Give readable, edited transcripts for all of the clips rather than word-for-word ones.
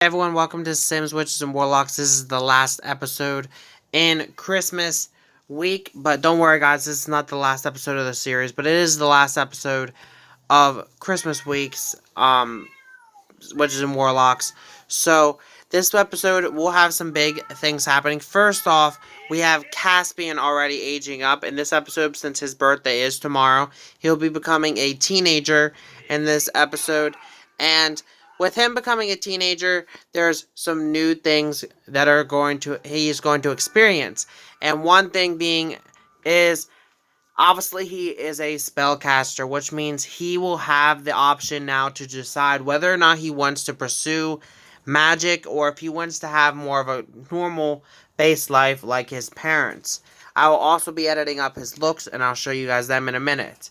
Hey everyone, welcome to Sims, Witches, and Warlocks. This is the last episode in Christmas week, but don't worry guys, this is not the last episode of the series, but it is the last episode of Christmas week's Witches and Warlocks. So, this episode will have some big things happening. First off, we have Caspian already aging up. In this episode, since his birthday is tomorrow, he'll be becoming a teenager in this episode, and with him becoming a teenager, there's some new things that he's going to experience. And one thing being is obviously he is a spellcaster, which means he will have the option now to decide whether or not he wants to pursue magic or if he wants to have more of a normal base life like his parents. I will also be editing up his looks and I'll show you guys them in a minute.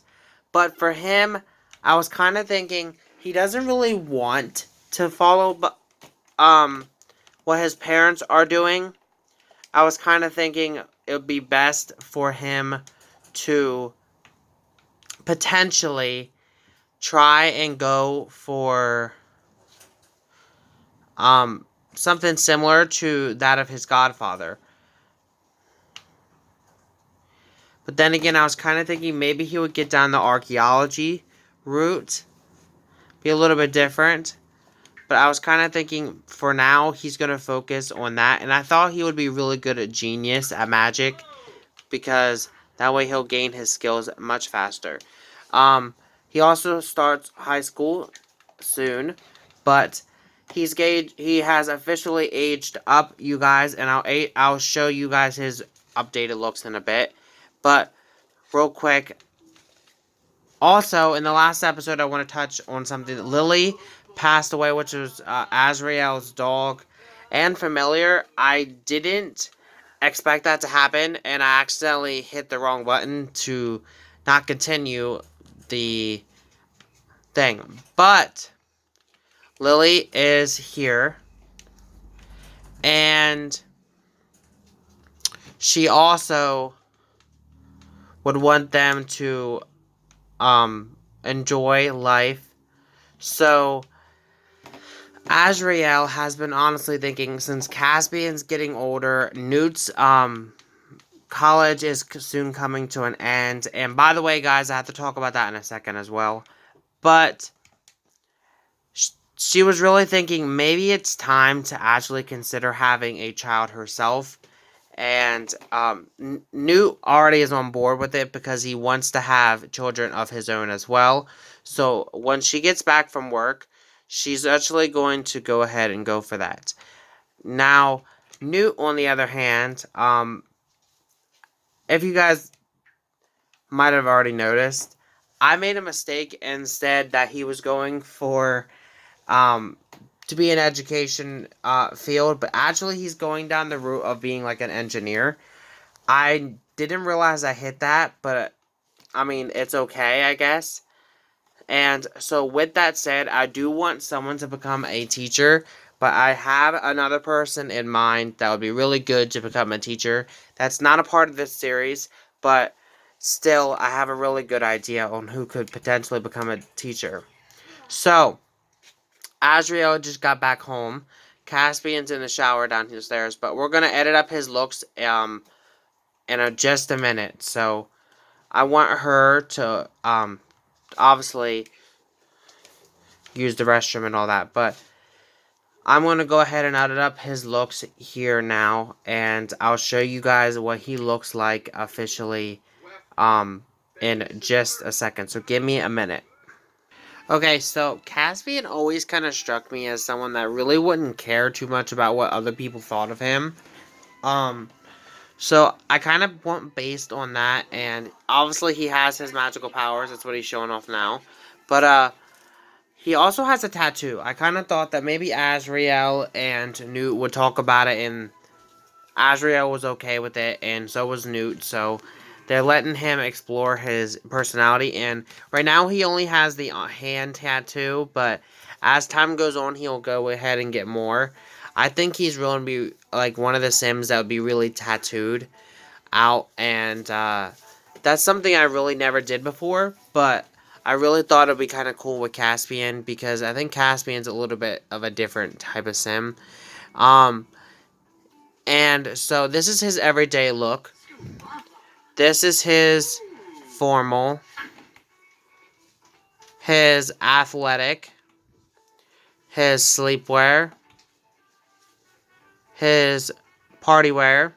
But for him, I was kind of thinking he doesn't really want to follow what his parents are doing. I was kind of thinking it would be best for him to potentially try and go for something similar to that of his godfather. But then again, I was kind of thinking maybe he would get down the archaeology route. Be a little bit different. But I was kind of thinking for now he's going to focus on that. And I thought he would be really good at genius, at magic. Because that way he'll gain his skills much faster. He also starts high school soon. But he has officially aged up, you guys. And I'll show you guys his updated looks in a bit. But real quick, also in the last episode, I want to touch on something. Lily passed away, which was Azrael's dog and familiar. I didn't expect that to happen, and I accidentally hit the wrong button to not continue the thing. But Lily is here, and she also would want them to enjoy life. So Azrael has been honestly thinking, since Caspian's getting older, Newt's college is soon coming to an end. And by the way, guys, I have to talk about that in a second as well. But she was really thinking maybe it's time to actually consider having a child herself. And Newt already is on board with it because he wants to have children of his own as well. So when she gets back from work, she's actually going to go ahead and go for that. Now, Newt, on the other hand, if you guys might have already noticed, I made a mistake and said that he was going for to be an education field, but actually he's going down the route of being like an engineer. I didn't realize I hit that, but I mean, it's okay, I guess. And so with that said, I do want someone to become a teacher, but I have another person in mind that would be really good to become a teacher. That's not a part of this series, but still, I have a really good idea on who could potentially become a teacher. So, Azrael just got back home. Caspian's in the shower downstairs, but we're gonna edit up his looks in just a minute. So I want her to obviously use the restroom and all that, but I'm gonna go ahead and edit up his looks here now, and I'll show you guys what he looks like officially in just a second. So give me a minute. Okay, so Caspian always kind of struck me as someone that really wouldn't care too much about what other people thought of him. Um, so I kind of went based on that, and obviously he has his magical powers. That's what he's showing off now. But he also has a tattoo. I kind of thought that maybe Azrael and Newt would talk about it, and Azrael was okay with it, and so was Newt. So they're letting him explore his personality, and right now he only has the hand tattoo, but as time goes on, he'll go ahead and get more. I think he's really be like one of the Sims that would be really tattooed out, and that's something I really never did before, but I really thought it'd be kind of cool with Caspian because I think Caspian's a little bit of a different type of sim. And so this is his everyday look. This is his formal, his athletic, his sleepwear, his party wear,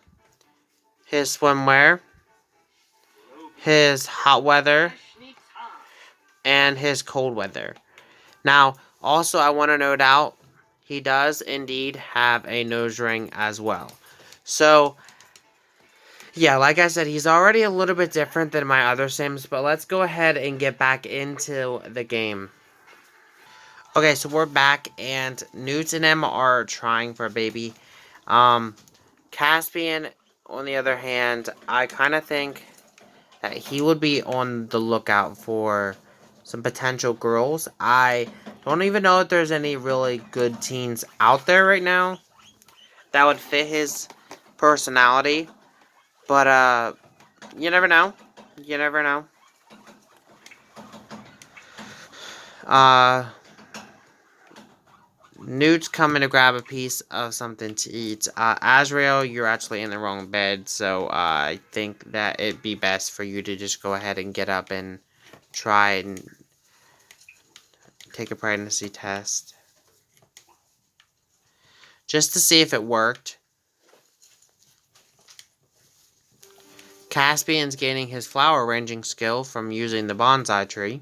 his swimwear, his hot weather, and his cold weather. Now, also I want to note out, he does indeed have a nose ring as well. So, yeah, like I said, he's already a little bit different than my other Sims, but let's go ahead and get back into the game. Okay, so we're back, and Newt and Emma are trying for a baby. Caspian, on the other hand, I kind of think that he would be on the lookout for some potential girls. I don't even know if there's any really good teens out there right now that would fit his personality. But, you never know. You never know. Newt's coming to grab a piece of something to eat. Azrael, you're actually in the wrong bed, so I think that it'd be best for you to just go ahead and get up and try and take a pregnancy test. Just to see if it worked. Caspian's gaining his flower arranging skill from using the bonsai tree.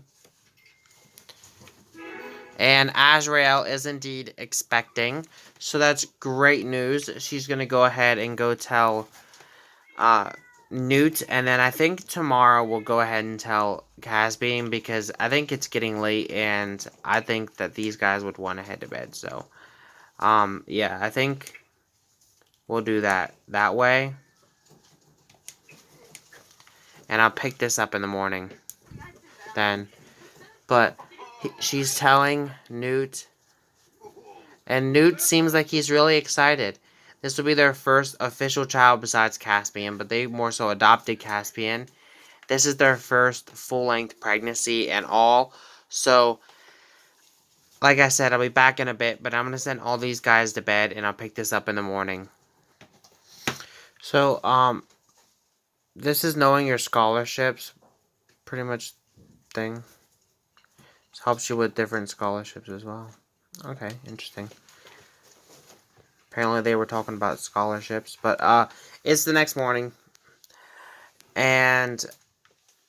And Azrael is indeed expecting. So that's great news. She's going to go ahead and go tell Newt. And then I think tomorrow we'll go ahead and tell Caspian. Because I think it's getting late. And I think that these guys would want to head to bed. So, yeah, I think we'll do that way. And I'll pick this up in the morning. Then. But she's telling Newt. And Newt seems like he's really excited. This will be their first official child besides Caspian, but they more so adopted Caspian. This is their first full-length pregnancy and all. So, like I said, I'll be back in a bit, but I'm going to send all these guys to bed, and I'll pick this up in the morning. So, this is knowing your scholarships, pretty much thing. This helps you with different scholarships as well. Okay, interesting. Apparently they were talking about scholarships, but it's the next morning, and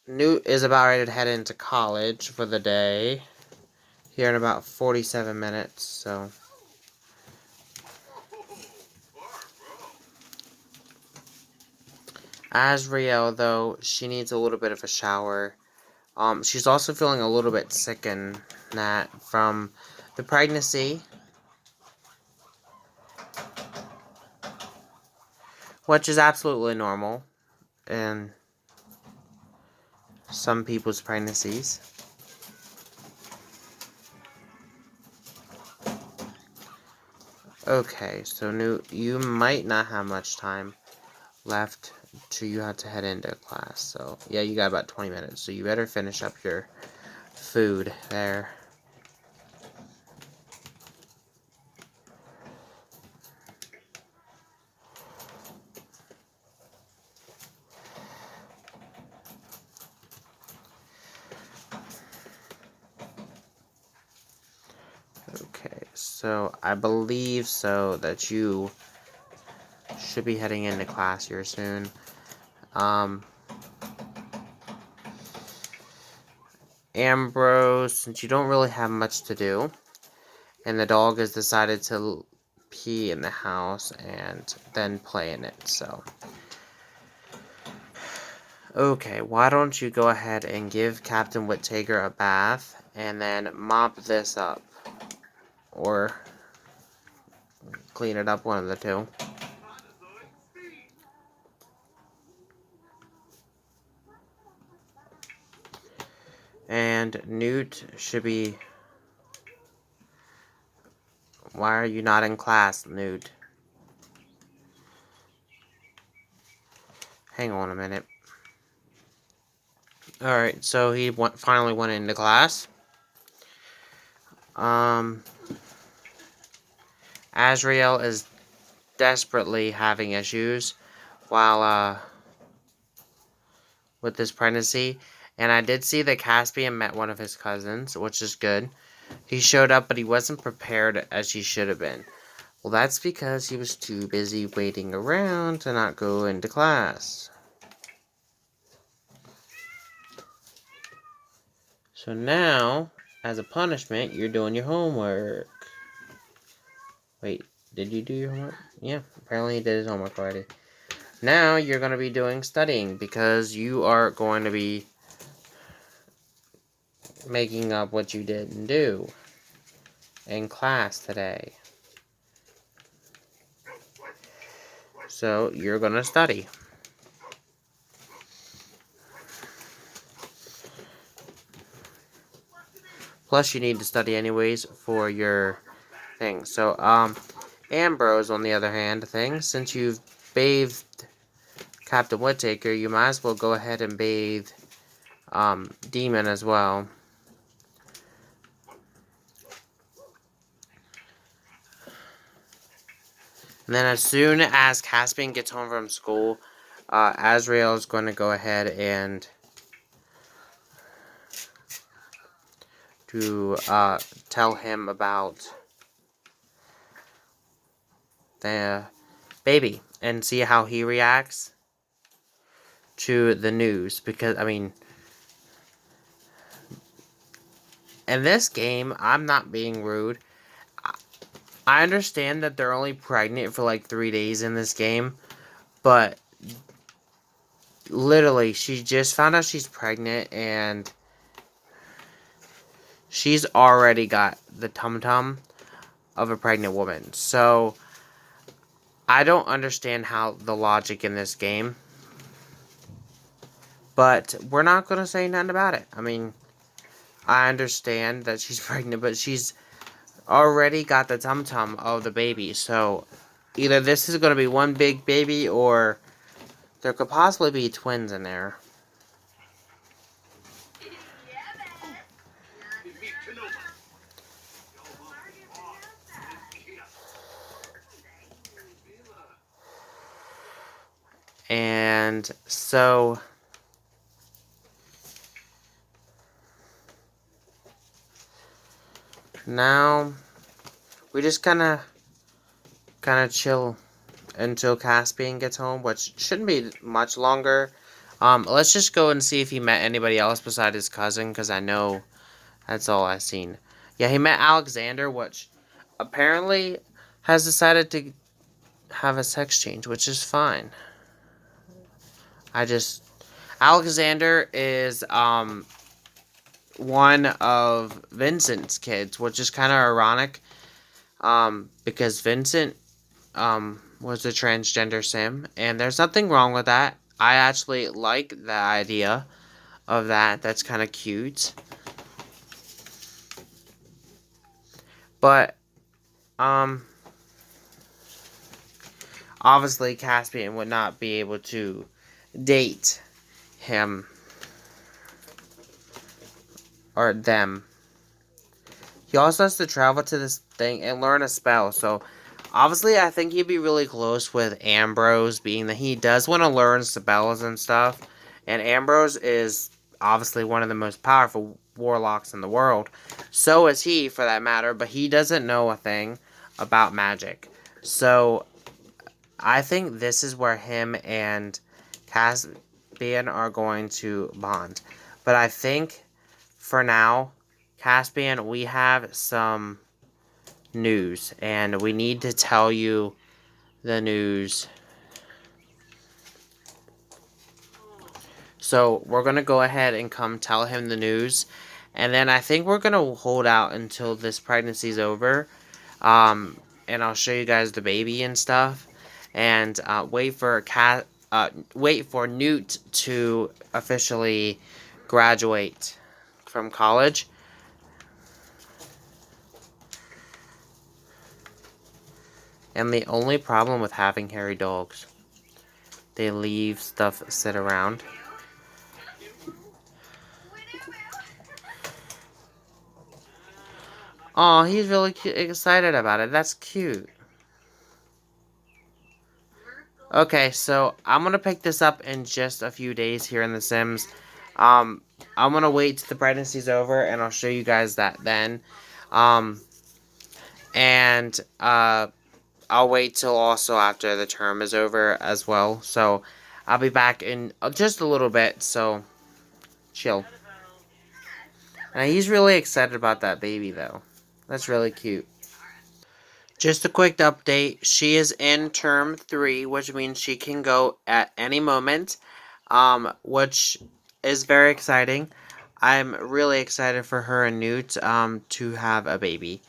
Newt is about ready to head into college for the day, here in about 47 minutes, so. Azrael, though, she needs a little bit of a shower. She's also feeling a little bit sick and that from the pregnancy, which is absolutely normal in some people's pregnancies. Okay, so Newt, you might not have much time left till you have to head into class. So, yeah, you got about 20 minutes, so you better finish up your food there. Okay, so I believe so that you should be heading into class here soon. Ambrose, since you don't really have much to do, and the dog has decided to pee in the house and then play in it, so. Okay, why don't you go ahead and give Captain Whittaker a bath, and then mop this up. Or clean it up, one of the two. And Newt should be... Why are you not in class, Newt? Hang on a minute. Alright, so he finally went into class. Azrael is desperately having issues while with this pregnancy. And I did see that Caspian met one of his cousins, which is good. He showed up, but he wasn't prepared as he should have been. Well, that's because he was too busy waiting around to not go into class. So now, as a punishment, you're doing your homework. Wait, did you do your homework? Yeah, apparently he did his homework already. Now you're going to be doing studying because you are going to be making up what you didn't do in class today. So you're going to study. Plus you need to study anyways for your thing. So, Ambrose, on the other hand, since you've bathed Captain Woodtaker, you might as well go ahead and bathe Demon as well. And then as soon as Caspian gets home from school, Azrael is going to go ahead and tell him about the baby and see how he reacts to the news. Because, I mean, in this game, I'm not being rude. I understand that they're only pregnant for like 3 days in this game, but literally, she just found out she's pregnant and she's already got the tum-tum of a pregnant woman. So, I don't understand how the logic in this game, but we're not going to say nothing about it. I mean, I understand that she's pregnant, but she's already got the tum-tum of the baby. So, either this is going to be one big baby or there could possibly be twins in there. And so now we just kind of chill until Caspian gets home, which shouldn't be much longer. Let's just go and see if he met anybody else besides his cousin, because I know that's all I've seen. Yeah, he met Alexander, which apparently has decided to have a sex change, which is fine. Alexander is one of Vincent's kids, which is kind of ironic, because Vincent was a transgender sim, and there's nothing wrong with that. I actually like the idea of that. That's kind of cute. But obviously Caspian would not be able to date him or them. He also has to travel to this thing and learn a spell. So obviously I think he'd be really close with Ambrose, being that he does want to learn spells and stuff. And Ambrose is obviously one of the most powerful warlocks in the world. So is he, for that matter, but he doesn't know a thing about magic. So I think this is where him and Caspian are going to bond. But I think for now, Caspian, we have some news, and we need to tell you the news. So we're going to go ahead and come tell him the news, and then I think we're going to hold out until this pregnancy is over, and I'll show you guys the baby and stuff, and wait for Newt to officially graduate from college. And the only problem with having hairy dogs, they leave stuff sit around. Oh, he's really excited about it. That's cute. Okay, so I'm gonna pick this up in just a few days here in The Sims. Um, I'm gonna wait till the pregnancy's over, and I'll show you guys that then. Um, and I'll wait till also after the term is over as well. So I'll be back in just a little bit. So chill. And he's really excited about that baby though. That's really cute. Just a quick update. She is in term 3, which means she can go at any moment, which is very exciting. I'm really excited for her and Newt to have a baby.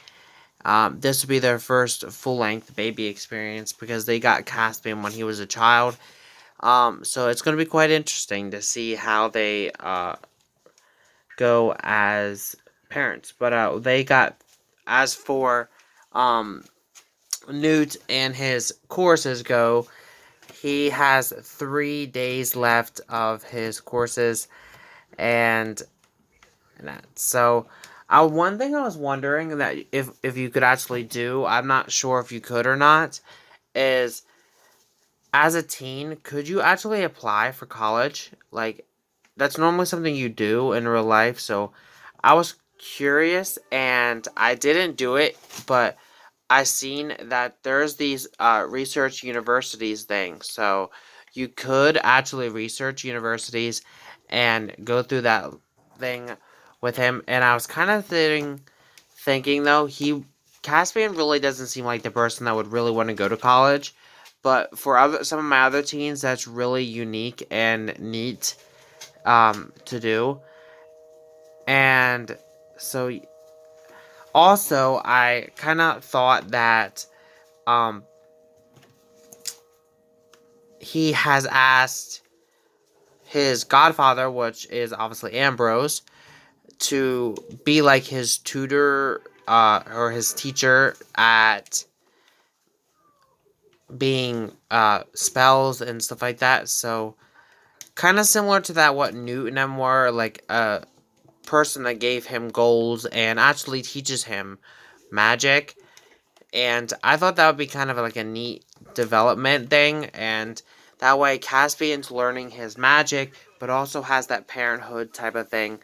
This will be their first full-length baby experience because they got Caspian when he was a child. So it's going to be quite interesting to see how they go as parents. But they got, as for um, Newt and his courses go, he has 3 days left of his courses, and that. So, one thing I was wondering that if you could actually do, I'm not sure if you could or not, is as a teen, could you actually apply for college? Like, that's normally something you do in real life. So, I was curious, and I didn't do it, but I seen that there's these research universities thing. So you could actually research universities and go through that thing with him. And I was kind of thinking though, Caspian really doesn't seem like the person that would really want to go to college. But for some of my other teens, that's really unique and neat to do. And so also, I kind of thought that um, he has asked his godfather, which is obviously Ambrose, to be like his tutor or his teacher at being spells and stuff like that. So kind of similar to that what Newt and them were, like a person that gave him goals and actually teaches him magic. And I thought that would be kind of like a neat development thing. And that way Caspian's learning his magic, but also has that parenthood type of thing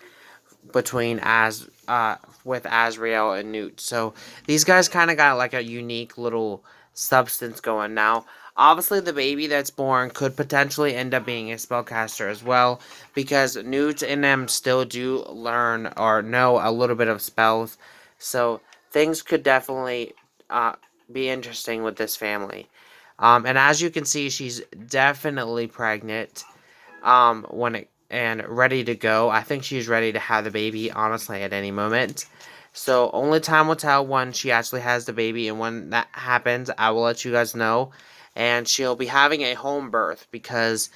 between with Azrael and Newt. So these guys kind of got like a unique little substance going now. Obviously, the baby that's born could potentially end up being a spellcaster as well, because Newt and them still do learn or know a little bit of spells. So things could definitely be interesting with this family. And as you can see, she's definitely pregnant when it and ready to go. I think she's ready to have the baby, honestly, at any moment. So only time will tell when she actually has the baby, and when that happens, I will let you guys know. And she'll be having a home birth, because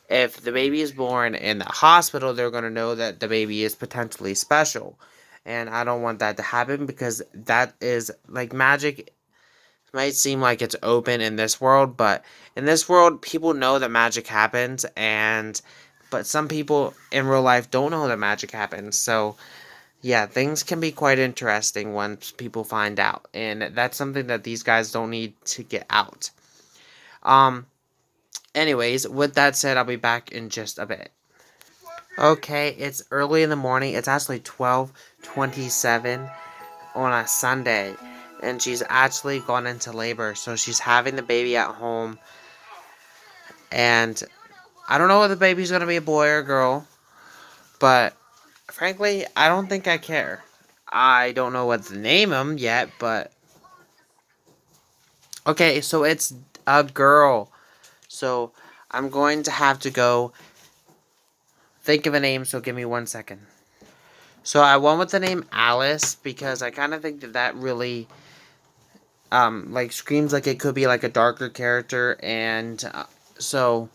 if the baby is born in the hospital, they're going to know that the baby is potentially special. And I don't want that to happen, because that is like magic might seem like it's open in this world, but in this world, people know that magic happens, but some people in real life don't know that magic happens. So yeah, things can be quite interesting once people find out, and that's something that these guys don't need to get out. Um. Anyways, with that said, I'll be back in just a bit. Okay, it's early in the morning. It's actually 12:27 on a Sunday, and she's actually gone into labor, so she's having the baby at home. And I don't know if the baby's gonna be a boy or a girl, but frankly, I don't think I care. I don't know what to name him yet, but okay, so it's a girl. So I'm going to have to go think of a name, so give me 1 second. So I went with the name Alice because I kind of think that really like screams like it could be like a darker character, and so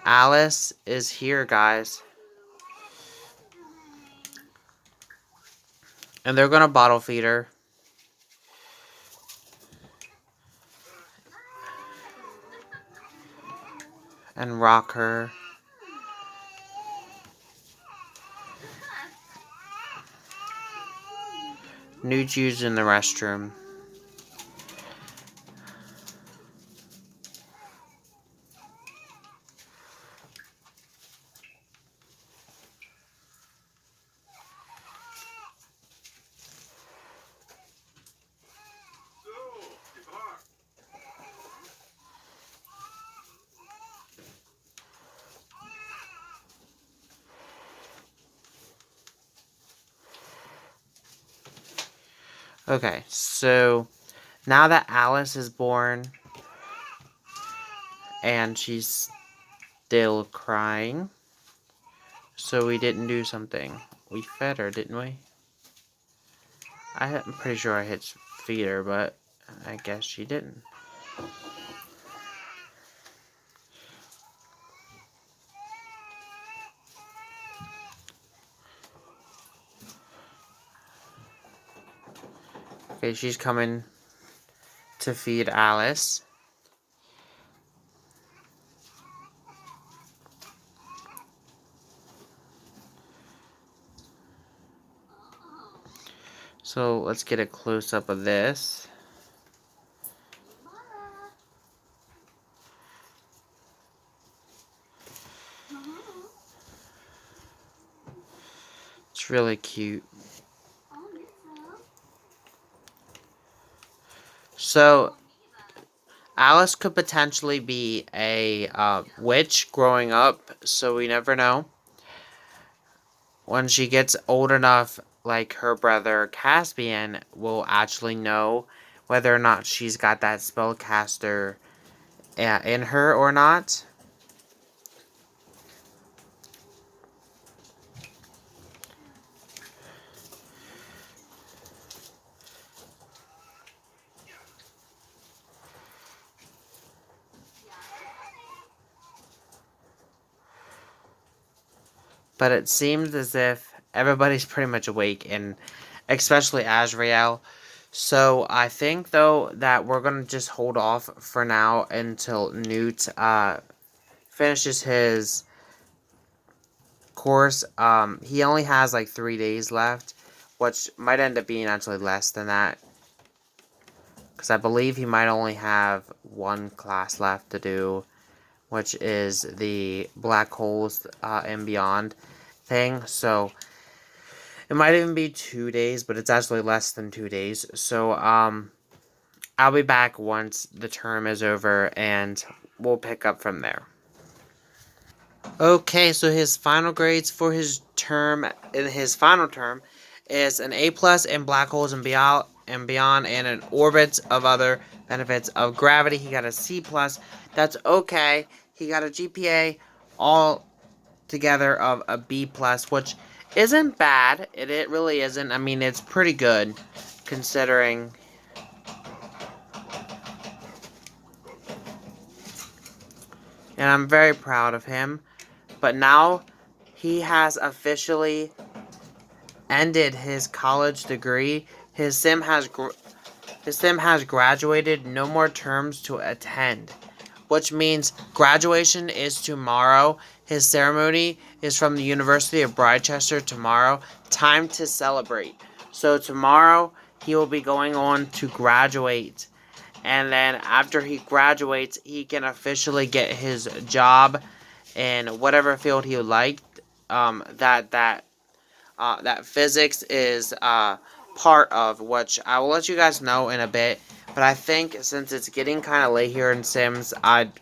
Alice is here, guys, and they're gonna bottle feed her and rock her. Newt used in the restroom. Okay, so now that Alice is born and she's still crying, so we didn't do something. We fed her, didn't we? I'm pretty sure I hit feed her, but I guess she didn't. Okay, she's coming to feed Alice. So let's get a close-up of this. It's really cute. So Alice could potentially be a witch growing up, so we never know. When she gets old enough, like her brother Caspian will actually know whether or not she's got that spellcaster in her or not. But it seems as if everybody's pretty much awake, and especially Azrael. So I think, though, that we're going to just hold off for now until Newt finishes his course. He only has like 3 days left, which might end up being actually less than that. Because I believe he might only have one class left to do, which is the black holes and beyond thing. So it might even be 2 days, but it's actually less than 2 days. So I'll be back once the term is over, and we'll pick up from there. Okay, so his final grades for his term, in his final term, is an A plus in black holes and beyond, and an orbit of other benefits of gravity. He got a C plus. That's okay. He got a GPA all together of a B plus, which isn't bad. It really isn't. I mean, it's pretty good considering. And I'm very proud of him. But now he has officially ended his college degree. His sim has graduated. No more terms to attend, which means graduation is tomorrow. His ceremony is from the University of Bridechester tomorrow. Time to celebrate. So tomorrow he will be going on to graduate. And then after he graduates, he can officially get his job in whatever field he would like. That physics is part of, which I will let you guys know in a bit. But I think since it's getting kind of late here in Sims, I'm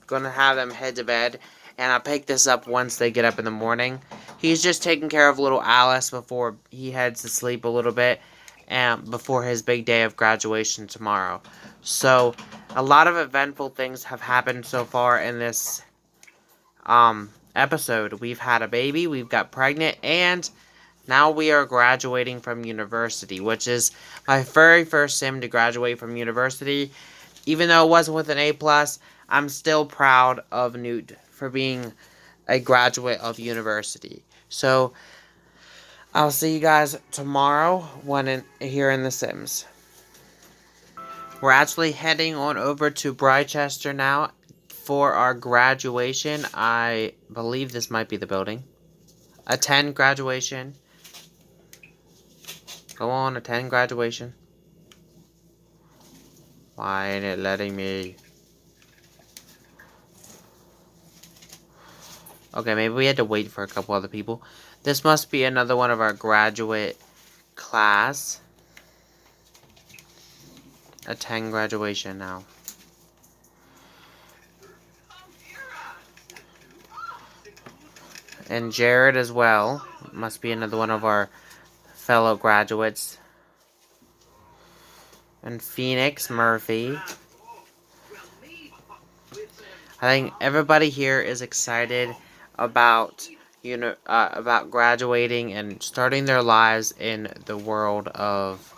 going to have them head to bed. And I'll pick this up once they get up in the morning. He's just taking care of little Alice before he heads to sleep a little bit. And before his big day of graduation tomorrow. So, a lot of eventful things have happened so far in this episode. We've had a baby, we've got pregnant, and now we are graduating from university, which is my very first sim to graduate from university. Even though it wasn't with an A+, I'm still proud of Newt for being a graduate of university. So, I'll see you guys tomorrow here in The Sims. We're actually heading on over to Bridechester now for our graduation. I believe this might be the building. A 10 graduation. Go on, attend graduation. Why ain't it letting me? Okay, maybe we had to wait for a couple other people. This must be another one of our graduate class. Attend graduation now. And Jared as well. Must be another one of our fellow graduates. And Phoenix Murphy. I think everybody here is excited about about graduating and starting their lives in the world of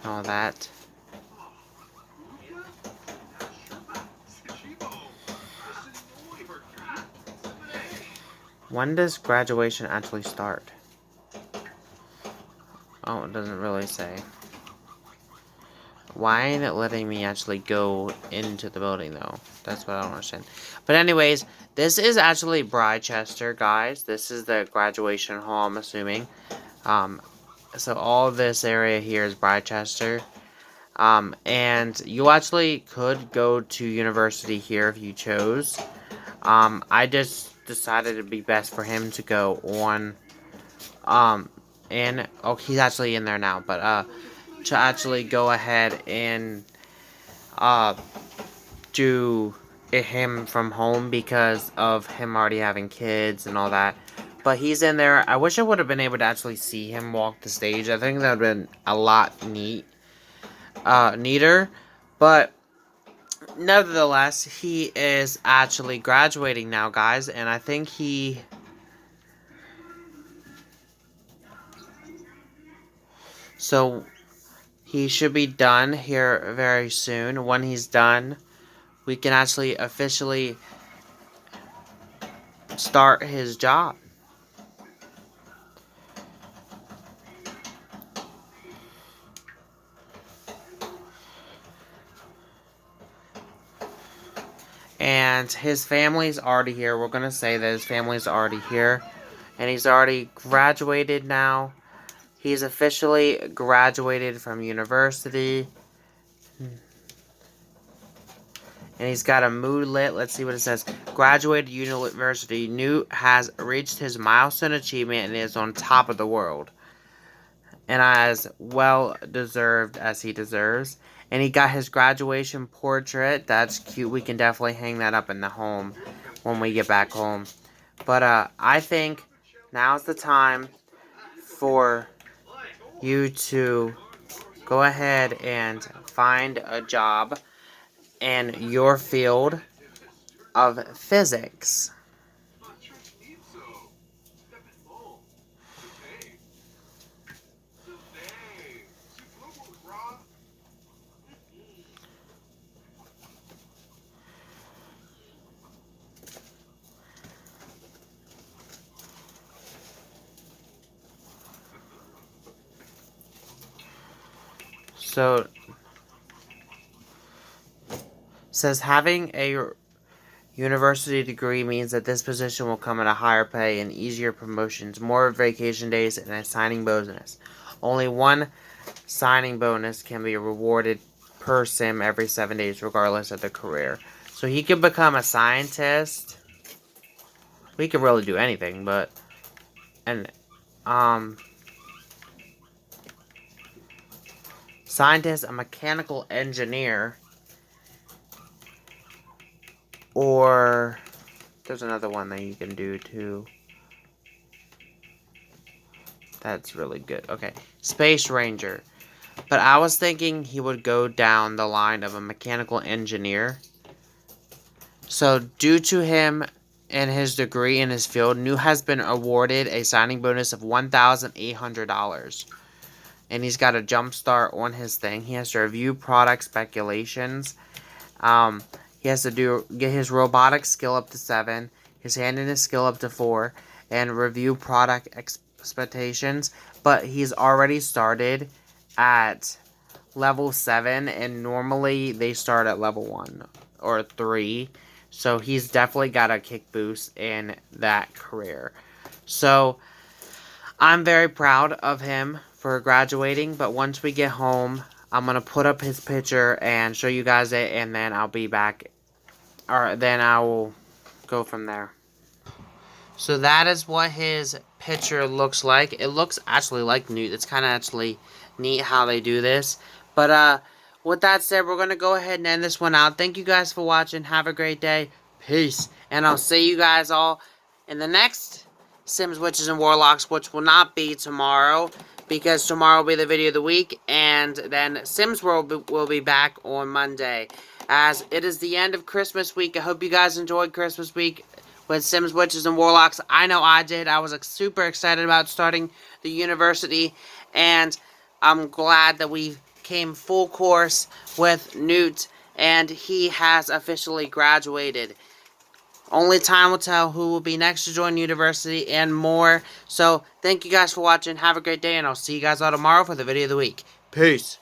all that. When does graduation actually start? Oh, it doesn't really say. Why ain't it letting me actually go into the building, though? That's what I don't understand. But anyways, this is actually Bridechester, guys. This is the graduation hall, I'm assuming. So all this area here is Bridechester. And you actually could go to university here if you chose. I just decided it'd be best for him to go on, and, oh, he's actually in there now, but, to actually go ahead and, do him from home because of him already having kids and all that. But he's in there. I wish I would have been able to actually see him walk the stage. I think that would have been a lot neater. But nevertheless, he is actually graduating now, guys. And I think so he should be done here very soon. When he's done, we can actually officially start his job. And his family's already here. We're going to say that his family's already here. And he's already graduated now. He's officially graduated from university. And he's got a mood lit. Let's see what it says. Graduated university. Newt has reached his milestone achievement and is on top of the world. And as well deserved as he deserves. And he got his graduation portrait. That's cute. We can definitely hang that up in the home when we get back home. But I think now's the time for you to go ahead and find a job in your field of physics. So, says having a university degree means that this position will come at a higher pay and easier promotions, more vacation days, and a signing bonus. Only one signing bonus can be rewarded per sim every 7 days, regardless of the career. So he could become a scientist. We could really do anything, but scientist, a mechanical engineer, or there's another one that you can do too. That's really good. Okay, space ranger. But I was thinking he would go down the line of a mechanical engineer. So due to him and his degree in his field, Newt has been awarded a signing bonus of $1,800. And he's got a jump start on his thing. He has to review product speculations. He has to get his robotics skill up to 7, his handiness skill up to 4, and review product expectations. But he's already started at level 7, and normally they start at level 1 or 3. So he's definitely got a kick boost in that career. So I'm very proud of him for graduating, but once we get home, I'm going to put up his picture and show you guys it, and then I'll be back, or then I will go from there. So that is what his picture looks like. It looks actually like Newt. It's kind of actually neat how they do this. But with that said, we're going to go ahead and end this one out. Thank you guys for watching. Have a great day. Peace. And I'll see you guys all in the next Sims Witches and Warlocks, which will not be tomorrow, because tomorrow will be the video of the week, and then Sims World will be back on Monday. As it is the end of Christmas week, I hope you guys enjoyed Christmas week with Sims Witches and Warlocks. I know I did. I was super excited about starting the university, and I'm glad that we came full course with Newt, and he has officially graduated. Only time will tell who will be next to join university and more. So, thank you guys for watching. Have a great day, and I'll see you guys all tomorrow for the video of the week. Peace.